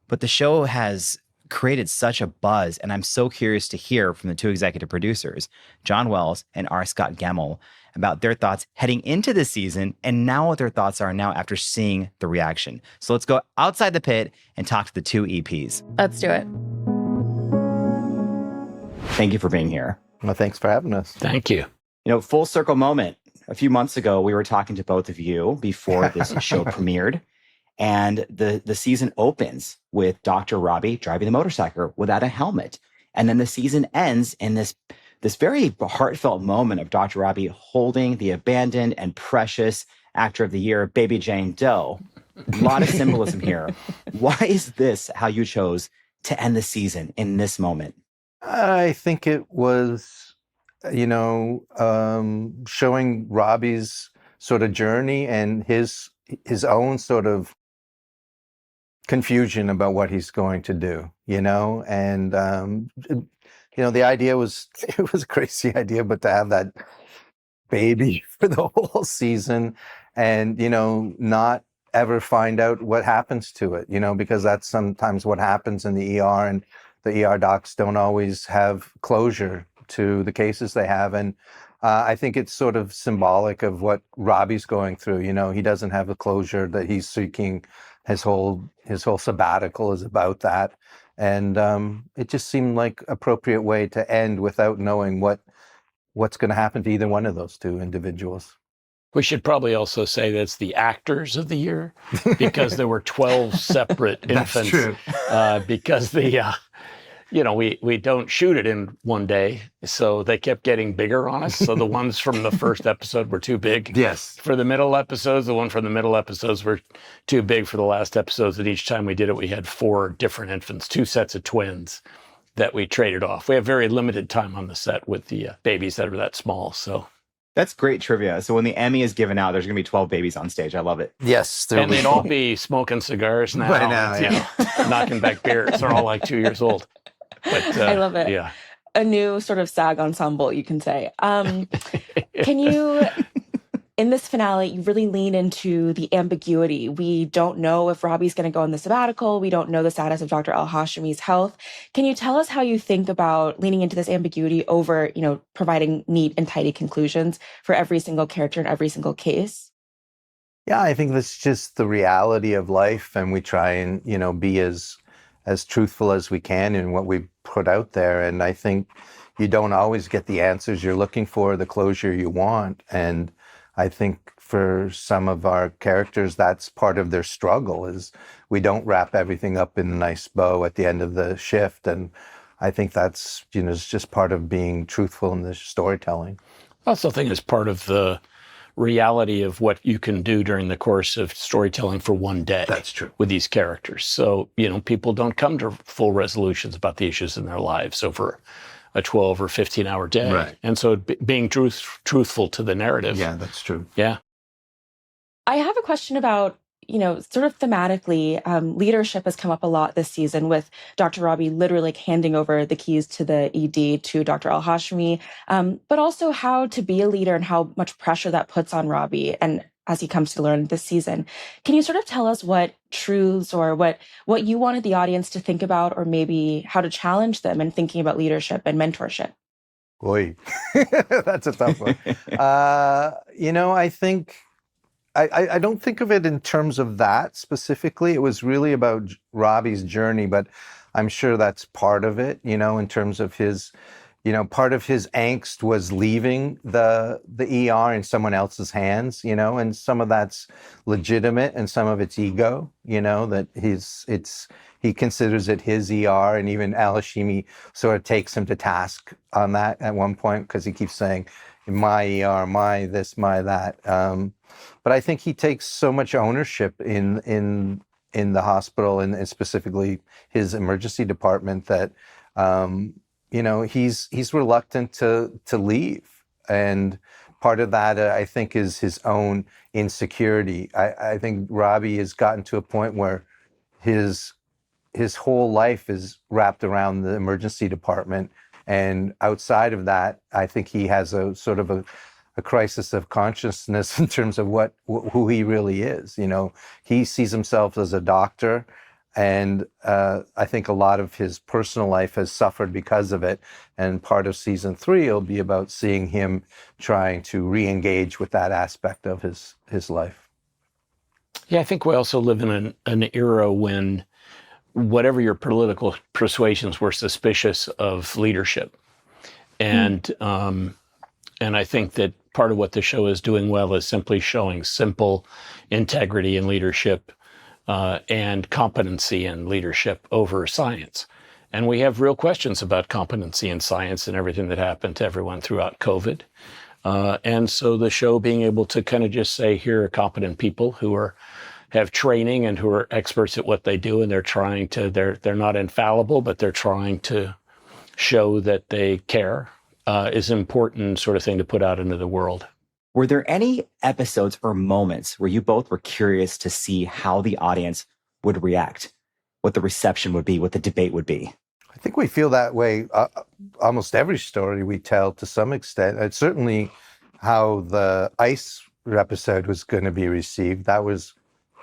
but the show has created such a buzz. And I'm so curious to hear from the two executive producers, John Wells and R. Scott Gemmell, about their thoughts heading into this season and now what their thoughts are now after seeing the reaction. So let's go outside the Pit and talk to the two EPs. Let's do it. Thank you for being here. Well, thanks for having us. Thank you. Full circle moment. A few months ago, we were talking to both of you before this show premiered, and the season opens with Dr. Robbie driving the motorcycle without a helmet. And then the season ends in this very heartfelt moment of Dr. Robbie holding the abandoned and precious actor of the year, Baby Jane Doe. A lot of symbolism here. Why is this how you chose to end the season in this moment? I think it was, showing Robbie's sort of journey and his own sort of confusion about what he's going to do, and the idea was, it was a crazy idea, but to have that baby for the whole season and, not ever find out what happens to it, because that's sometimes what happens in the ER, and the ER docs don't always have closure to the cases they have. And I think it's sort of symbolic of what Robbie's going through. He doesn't have the closure that he's seeking. His whole sabbatical is about that. And it just seemed like appropriate way to end without knowing what's going to happen to either one of those two individuals. We should probably also say that's the actors of the year, because there were 12 separate infants. True. Because we don't shoot it in one day, so they kept getting bigger on us. So the ones from the first episode were too big. Yes. For the middle episodes, the one from the middle episodes were too big for the last episodes. And each time we did it, we had 4 different infants, 2 sets of twins that we traded off. We have very limited time on the set with the babies that are that small. So. That's great trivia. So when the Emmy is given out, there's going to be 12 babies on stage. I love it. Yes. And they'd all be smoking cigars now. By now, yeah. Knocking back beers. They're all like 2 years old. But, I love it. Yeah. A new sort of SAG ensemble, you can say. Can you, in this finale, you really lean into the ambiguity. We don't know if Robbie's going to go on the sabbatical. We don't know the status of Dr. Al-Hashimi's health. Can you tell us how you think about leaning into this ambiguity over, providing neat and tidy conclusions for every single character in every single case? Yeah, I think that's just the reality of life, and we try and, be as truthful as we can in what we put out there. And I think you don't always get the answers you're looking for, the closure you want. And I think for some of our characters, that's part of their struggle, is we don't wrap everything up in a nice bow at the end of the shift. And I think that's, it's just part of being truthful in the storytelling. I also think it's part of the reality of what you can do during the course of storytelling for one day. That's true. With these characters. So, people don't come to full resolutions about the issues in their lives over a 12 or 15-hour day. Right. And so being truthful to the narrative. Yeah, that's true. Yeah. I have a question about, sort of thematically, leadership has come up a lot this season with Dr. Robbie literally handing over the keys to the ED to Dr. Al-Hashimi, but also how to be a leader and how much pressure that puts on Robbie and as he comes to learn this season. Can you sort of tell us what truths or what you wanted the audience to think about, or maybe how to challenge them in thinking about leadership and mentorship? Boy, that's a tough one. I think I don't think of it in terms of that specifically. It was really about Robbie's journey, but I'm sure that's part of it, in terms of his, part of his angst was leaving the ER in someone else's hands, and some of that's legitimate and some of it's ego, that he considers it his ER, and even Al-Hashimi sort of takes him to task on that at one point, because he keeps saying, my ER, my this, my that. But I think he takes so much ownership in the hospital and specifically his emergency department that, he's reluctant to leave. And part of that, I think, is his own insecurity. I think Robbie has gotten to a point where his whole life is wrapped around the emergency department. And outside of that, I think he has a sort of a crisis of consciousness in terms of who he really is. He sees himself as a doctor, and I think a lot of his personal life has suffered because of it. And part of season 3 will be about seeing him trying to re-engage with that aspect of his life. Yeah, I think we also live in an era when whatever your political persuasions were suspicious of leadership. And I think that part of what the show is doing well is simply showing simple integrity in leadership and competency in leadership over science. And we have real questions about competency in science and everything that happened to everyone throughout COVID. And so the show being able to kind of just say, here are competent people who have training and who are experts at what they do, and they're not infallible, but they're trying to show that they care, is an important sort of thing to put out into the world. Were there any episodes or moments where you both were curious to see how the audience would react, what the reception would be, what the debate would be? I think we feel that way almost every story we tell to some extent. It's certainly how the ICE episode was going to be received. That was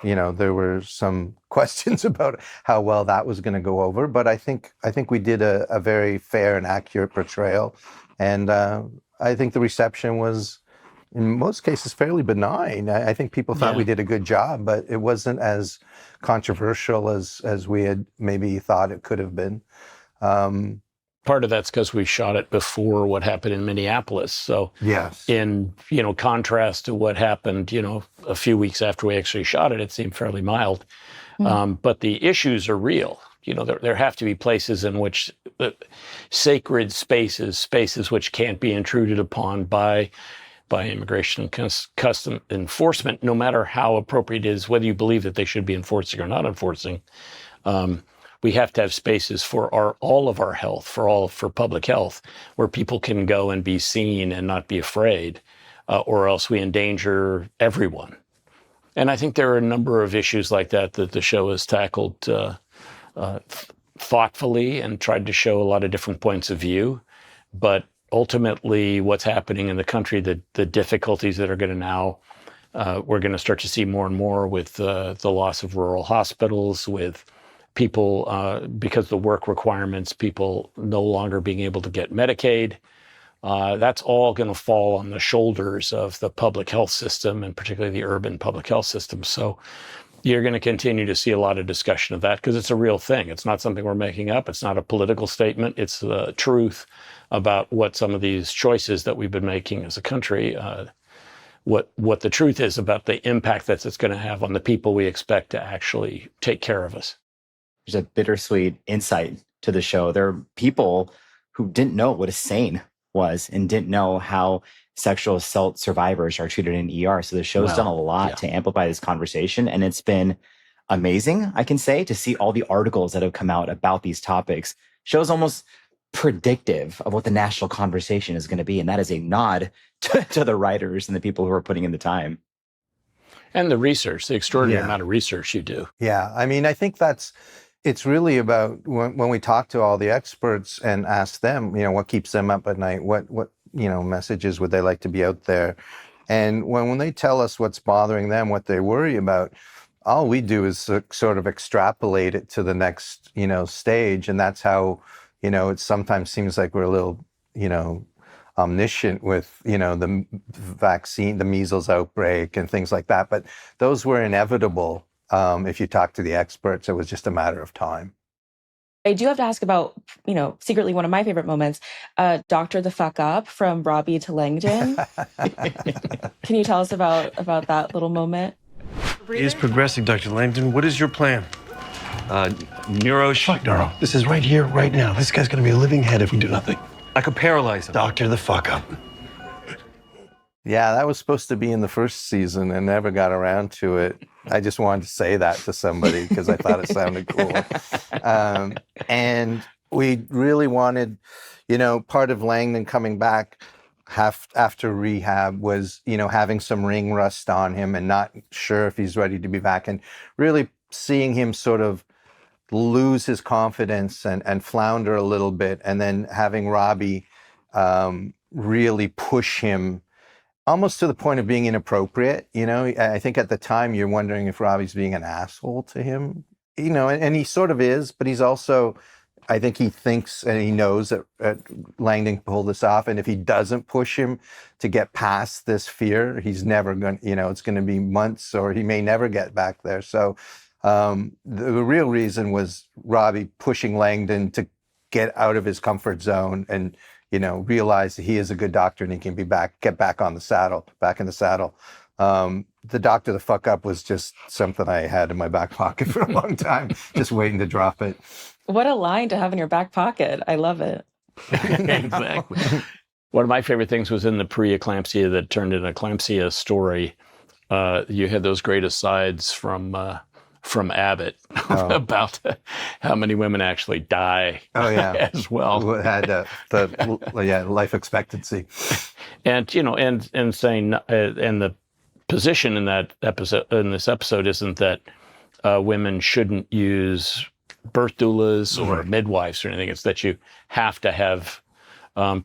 there were some questions about how well that was going to go over, but I think we did a very fair and accurate portrayal, and I think the reception was, in most cases, fairly benign. I think people thought we did a good job, but it wasn't as controversial as we had maybe thought it could have been. Part of that's because we shot it before what happened in Minneapolis. So yes, in contrast to what happened, a few weeks after we actually shot it, it seemed fairly mild. But the issues are real. There have to be places in which sacred spaces which can't be intruded upon by immigration and custom enforcement, no matter how appropriate it is, whether you believe that they should be enforcing or not enforcing. We have to have spaces for all of our health, for public health, where people can go and be seen and not be afraid, or else we endanger everyone. And I think there are a number of issues like that the show has tackled thoughtfully and tried to show a lot of different points of view. But ultimately, what's happening in the country, the difficulties that are going to now, we're going to start to see more and more with the loss of rural hospitals, with people, because the work requirements, people no longer being able to get Medicaid. That's all going to fall on the shoulders of the public health system, and particularly the urban public health system. So you're going to continue to see a lot of discussion of that because it's a real thing. It's not something we're making up. It's not a political statement. It's the truth about what some of these choices that we've been making as a country, what the truth is about the impact that it's going to have on the people we expect to actually take care of us. There's a bittersweet insight to the show. There are people who didn't know what a SANE was and didn't know how sexual assault survivors are treated in ER. So the show's done a lot to amplify this conversation. And it's been amazing, I can say, to see all the articles that have come out about these topics. Show's almost predictive of what the national conversation is going to be. And that is a nod to the writers and the people who are putting in the time. And the research, the extraordinary amount of research you do. Yeah, I mean, I think it's really about when we talk to all the experts and ask them, what keeps them up at night, what messages would they like to be out there, and when they tell us what's bothering them, what they worry about, all we do is sort of extrapolate it to the next stage, and that's how it sometimes seems like we're a little omniscient with the vaccine, the measles outbreak, and things like that. But those were inevitable. If you talk to the experts, it was just a matter of time. I do have to ask about, secretly one of my favorite moments, Dr. the Fuck Up from Robbie to Langdon. Can you tell us about that little moment? He is progressing, Dr. Langdon. What is your plan? Fuck neuro. This is right here, right now. This guy's gonna be a living head if we do nothing. I could paralyze him. Doctor the fuck up. Yeah, that was supposed to be in the first season and never got around to it. I just wanted to say that to somebody because I thought it sounded cool. And we really wanted, part of Langdon coming back after rehab was, having some ring rust on him and not sure if he's ready to be back, and really seeing him sort of lose his confidence and flounder a little bit, and then having Robbie really push him almost to the point of being inappropriate. I think at the time you're wondering if Robbie's being an asshole to him, and he sort of is, but he's also, I think he thinks and he knows that Langdon can pull this off. And if he doesn't push him to get past this fear, he's never going to, it's going to be months or he may never get back there. So the real reason was Robbie pushing Langdon to get out of his comfort zone and, realize that he is a good doctor and he can get back in the saddle. The Doctor the Fuck Up was just something I had in my back pocket for a long time, just waiting to drop it. What a line to have in your back pocket. I love it. Exactly. One of my favorite things was in the pre-eclampsia that turned into eclampsia story. You had those great asides from Abbott about how many women actually die as well. Had the life expectancy. And, and saying, and the position in this episode isn't that women shouldn't use birth doulas or midwives or anything. It's that you have to have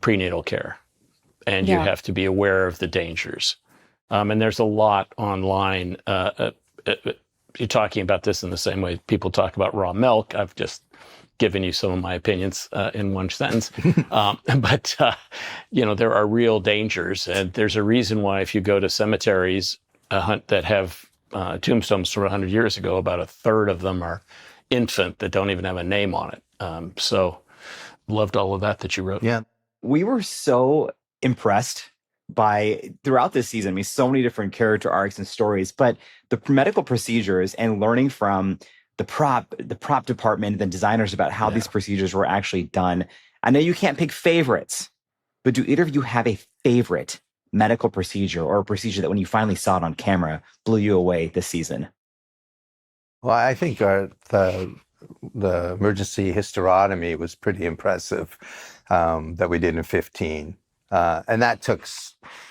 prenatal care and you have to be aware of the dangers. And there's a lot online you're talking about this in the same way people talk about raw milk. I've just given you some of my opinions in one sentence. But there are real dangers. And there's a reason why if you go to cemeteries that have tombstones from 100 years ago, about a third of them are infant that don't even have a name on it. So loved all of that you wrote. Yeah. We were so impressed by throughout this season. I mean, so many different character arcs and stories, but the medical procedures and learning from the prop department and the designers about how these procedures were actually done. I know you can't pick favorites, but do either of you have a favorite medical procedure or a procedure that when you finally saw it on camera blew you away this season? Well, I think the emergency hysterotomy was pretty impressive that we did in 15. And that took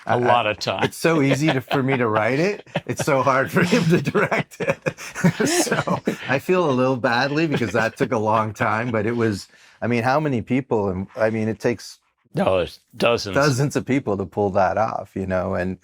a lot of time. It's so easy for me to write it. It's so hard for him to direct it. So I feel a little badly because that took a long time, but it was, I mean, how many people? I mean, it takes dozens of people to pull that off, and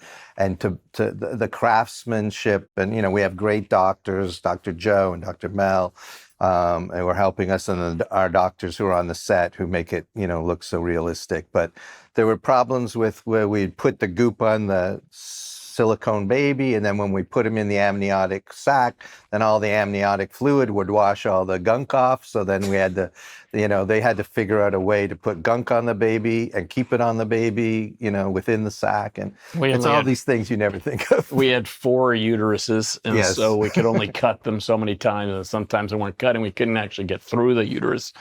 to the craftsmanship. And, we have great doctors, Dr. Joe and Dr. Mel, and we're helping us, and our doctors who are on the set who make it, look so realistic. But there were problems with where we'd put the goop on the silicone baby, and then when we put him in the amniotic sac, then all the amniotic fluid would wash all the gunk off. So then we had to, they had to figure out a way to put gunk on the baby and keep it on the baby, within the sac. And it's all these things you never think of. We had 4 uteruses, and so we could only cut them so many times, and sometimes they weren't cutting. We couldn't actually get through the uterus.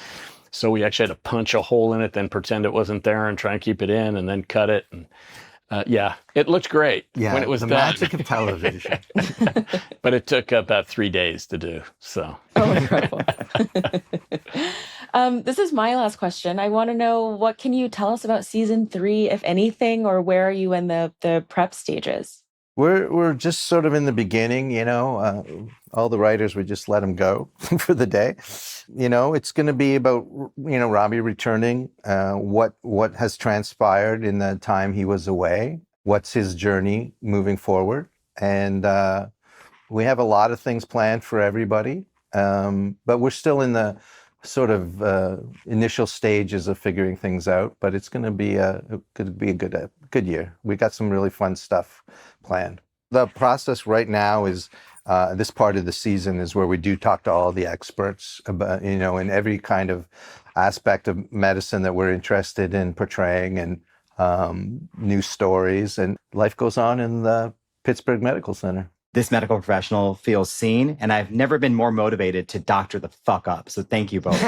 So we actually had to punch a hole in it, then pretend it wasn't there and try and keep it in, and then cut it. And it looked great when it was the done. magic of television. But it took about 3 days to do. So. Oh, incredible. This is my last question. I want to know, what can you tell us about season 3, if anything, or where are you in the prep stages? We're just sort of in the beginning, all the writers, we just let them go for the day. It's going to be about, Robbie returning, what has transpired in the time he was away, what's his journey moving forward. And we have a lot of things planned for everybody, but we're still in the sort of initial stages of figuring things out, but it's going to be a good year. We got some really fun stuff planned. The process right now is this part of the season is where we do talk to all the experts about, in every kind of aspect of medicine that we're interested in portraying, and new stories, and life goes on in the Pittsburgh Medical Center. This medical professional feels seen, and I've never been more motivated to doctor the fuck up. So thank you both.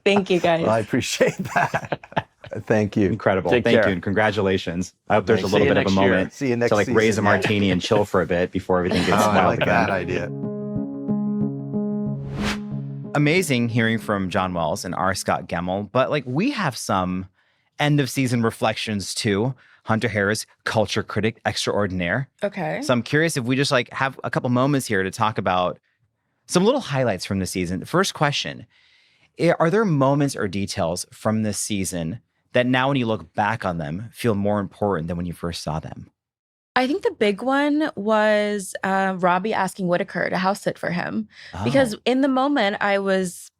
Thank you, guys. Well, I appreciate that. Thank you. Incredible. Take Thank care. you, and congratulations. I hope there's a See little you bit of a next year. moment See you next to raise a season, yeah. martini and chill for a bit before everything gets I wild like that again. idea. Amazing hearing from John Wells and R. Scott Gemmell, but we have some end of season reflections too. Hunter Harris, culture critic extraordinaire. Okay. So I'm curious if we just have a couple moments here to talk about some little highlights from the season. The first question, are there moments or details from this season that now when you look back on them feel more important than when you first saw them? I think the big one was Robbie asking Whitaker to house sit for him. Because in the moment I was,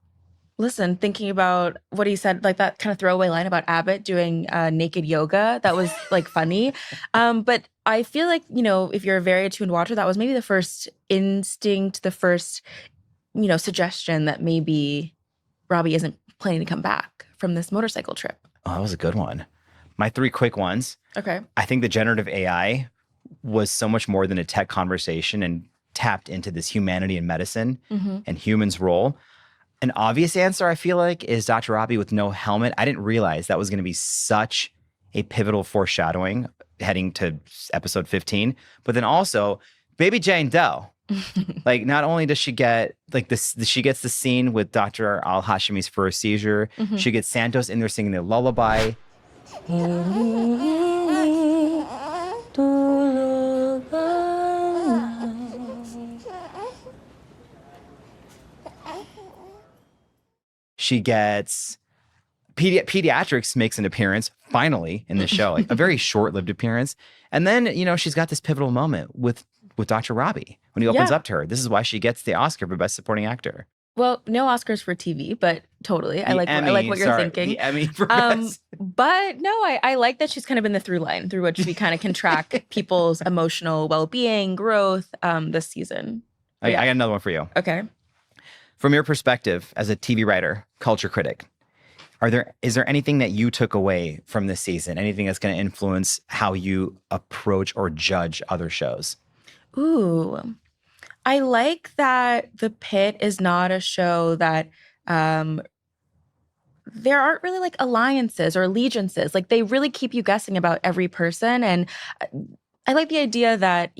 thinking about what he said, like that kind of throwaway line about Abbott doing naked yoga. That was funny. But I feel like, if you're a very attuned watcher, that was maybe the first instinct, the first, suggestion that maybe Robbie isn't planning to come back from this motorcycle trip. Oh, that was a good one. My 3 quick ones. Okay. I think the generative AI was so much more than a tech conversation and tapped into this humanity in medicine and humans' role. An obvious answer, I feel like, is Dr. Robbie with no helmet. I didn't realize that was going to be such a pivotal foreshadowing heading to episode 15. But then also, baby Jane Doe. Not only does she get she gets the scene with Dr. Al-Hashimi's first seizure, she gets Santos in there singing the lullaby. She gets pediatrics makes an appearance finally in the show, a very short-lived appearance. And then, she's got this pivotal moment with with Dr. Robbie when he opens Yeah. up to her. This is why she gets the Oscar for Best Supporting Actor. Well, no Oscars for TV, but totally. I like what you're thinking. The Emmy for Best. But no, I like that she's kind of been the through line through which we kind of can track people's emotional well-being, growth this season. I got another one for you. Okay. From your perspective as a TV writer, culture critic, is there anything that you took away from this season? Anything that's going to influence how you approach or judge other shows? Ooh. I like that The Pitt is not a show that there aren't really like alliances or allegiances. Like they really keep you guessing about every person. And I like the idea that,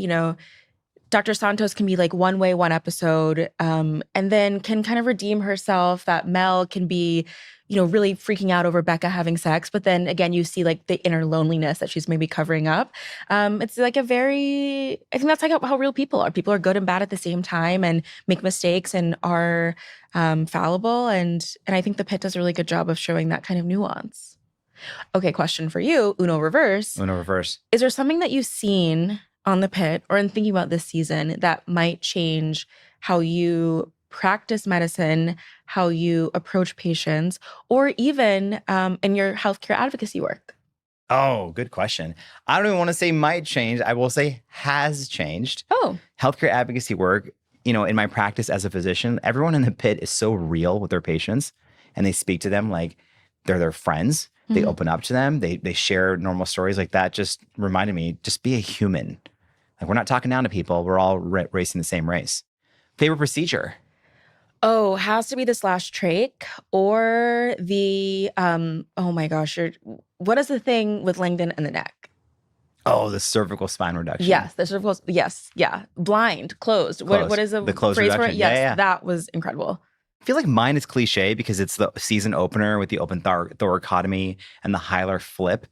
Dr. Santos can be like one way one episode and then can kind of redeem herself, that Mel can be, really freaking out over Becca having sex. But then again, you see like the inner loneliness that she's maybe covering up. It's like I think that's like how real people are. People are good and bad at the same time and make mistakes and are fallible. And I think The Pitt does a really good job of showing that kind of nuance. Okay, question for you, Uno Reverse. Uno Reverse. Is there something that you've seen on The Pitt or in thinking about this season that might change how you practice medicine, how you approach patients, or even in your healthcare advocacy work? Oh, good question. I don't even want to say might change. I will say has changed. Oh. Healthcare advocacy work, in my practice as a physician, everyone in The Pitt is so real with their patients and they speak to them like they're their friends. They open up to them. They share normal stories like that. Just reminded me, just be a human. Like we're not talking down to people. We're all racing the same race. Favorite procedure? Oh, has to be the slash trach or the, oh my gosh, what is the thing with Langdon and the neck? Oh, the cervical spine reduction. Yes, the cervical, yes, yeah. Blind, closed. What is the closed phrase for it? reduction. Yes, Yeah. that was incredible. I feel like mine is cliche because it's the season opener with the open thoracotomy and the hilar flip.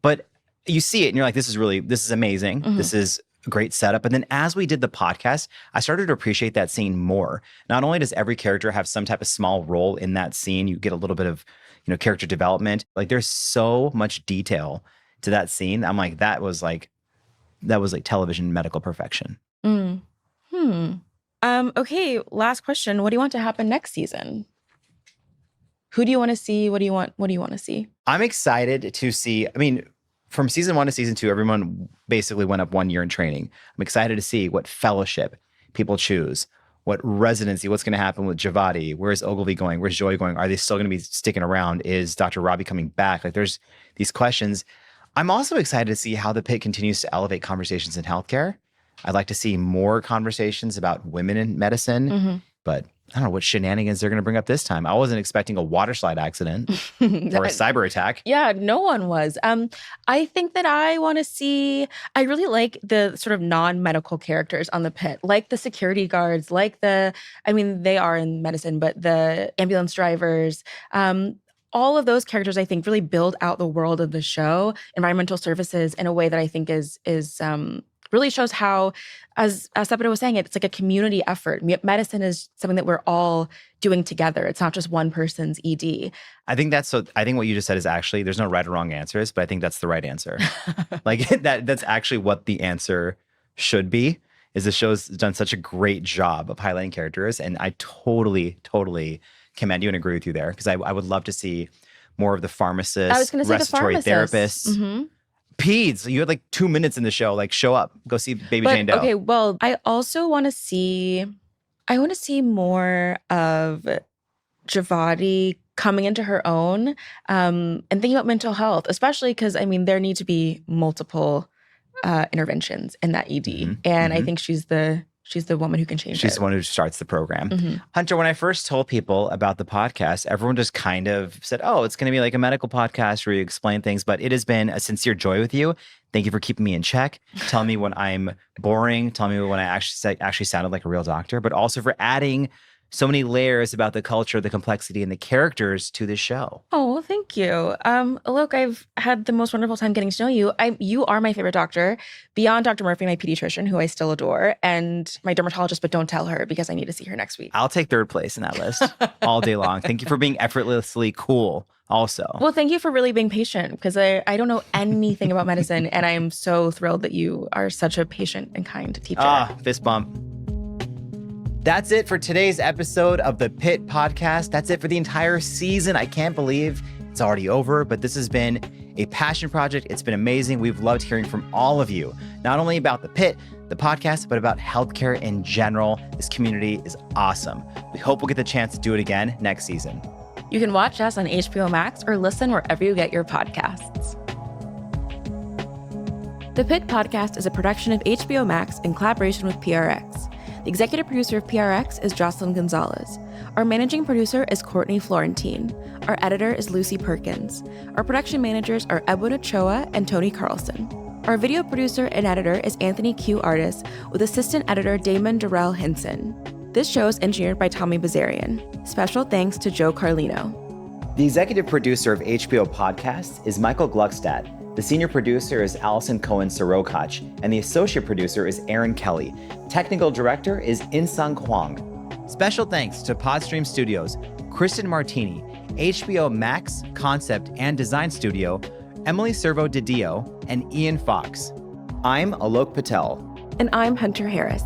But you see it and you're like, this is amazing. This is a great setup. And then as we did the podcast, I started to appreciate that scene more. Not only does every character have some type of small role in that scene, you get a little bit of, character development. Like there's so much detail to that scene. I'm like, that was like television medical perfection. Okay, last question. What do you want to happen next season? Who do you want to see? What do you want to see? I'm excited to see, from season 1 to season 2, everyone basically went up 1 year in training. I'm excited to see what fellowship people choose, what residency, what's going to happen with Javadi. Where's Ogilvy going? Where's Joy going? Are they still going to be sticking around? Is Dr. Robbie coming back? Like there's these questions. I'm also excited to see how the Pitt continues to elevate conversations in healthcare. I'd like to see more conversations about women in medicine, but I don't know what shenanigans they're going to bring up this time. I wasn't expecting a water slide accident or a cyber attack. Yeah, no one was. I think that I really like the sort of non-medical characters on the Pitt, like the security guards, they are in medicine, but the ambulance drivers, all of those characters, I think, really build out the world of the show, environmental services, in a way that I think is really shows how, as Sepida was saying, it's like a community effort. Medicine is something that we're all doing together. It's not just one person's ED. I think what you just said is actually, there's no right or wrong answers, but I think that's the right answer. Like that's actually what the answer should be, is the show's done such a great job of highlighting characters. And I totally commend you and agree with you there, because I would love to see more of the pharmacists, I was going to say respiratory the pharmacists. therapists. Peds, you had like 2 minutes in the show. Like, show up, go see Baby Jane Doe. Okay, well, I also want to see more of Javadi coming into her own and thinking about mental health, especially because there need to be multiple interventions in that ED, and I think she's the woman who can change it. She's the one who starts the program. Hunter, when I first told people about the podcast, everyone just kind of said, oh, it's going to be like a medical podcast where you explain things, but it has been a sincere joy with you. Thank you for keeping me in check. Tell me when I'm boring. Tell me when I actually sounded like a real doctor, but also for adding so many layers about the culture, the complexity, and the characters to this show. Oh, well, thank you. Look, I've had the most wonderful time getting to know you. You are my favorite doctor, beyond Dr. Murphy, my pediatrician, who I still adore, and my dermatologist, but don't tell her because I need to see her next week. I'll take third place in that list all day long. Thank you for being effortlessly cool also. Well, thank you for really being patient, because I don't know anything about medicine, and I am so thrilled that you are such a patient and kind teacher. Fist bump. That's it for today's episode of the Pitt Podcast. That's it for the entire season. I can't believe it's already over, but this has been a passion project. It's been amazing. We've loved hearing from all of you, not only about the Pitt, the podcast, but about healthcare in general. This community is awesome. We hope we'll get the chance to do it again next season. You can watch us on HBO Max or listen wherever you get your podcasts. The Pitt Podcast is a production of HBO Max in collaboration with PRX. The executive producer of PRX is Jocelyn Gonzalez. Our managing producer is Courtney Florentine. Our editor is Lucy Perkins. Our production managers are Edwin Ochoa and Tony Carlson. Our video producer and editor is Anthony Q. Artis, with assistant editor Damon Durrell Hinson. This show is engineered by Tommy Bazarian. Special thanks to Joe Carlino. The executive producer of HBO Podcasts is Michael Gluckstadt. The senior producer is Allison Cohen-Sirokach, and the associate producer is Aaron Kelly. Technical director is Insung Huang. Special thanks to Podstream Studios, Kristen Martini, HBO Max, Concept and Design Studio, Emily Servo DiDio, and Ian Fox. I'm Alok Patel. And I'm Hunter Harris.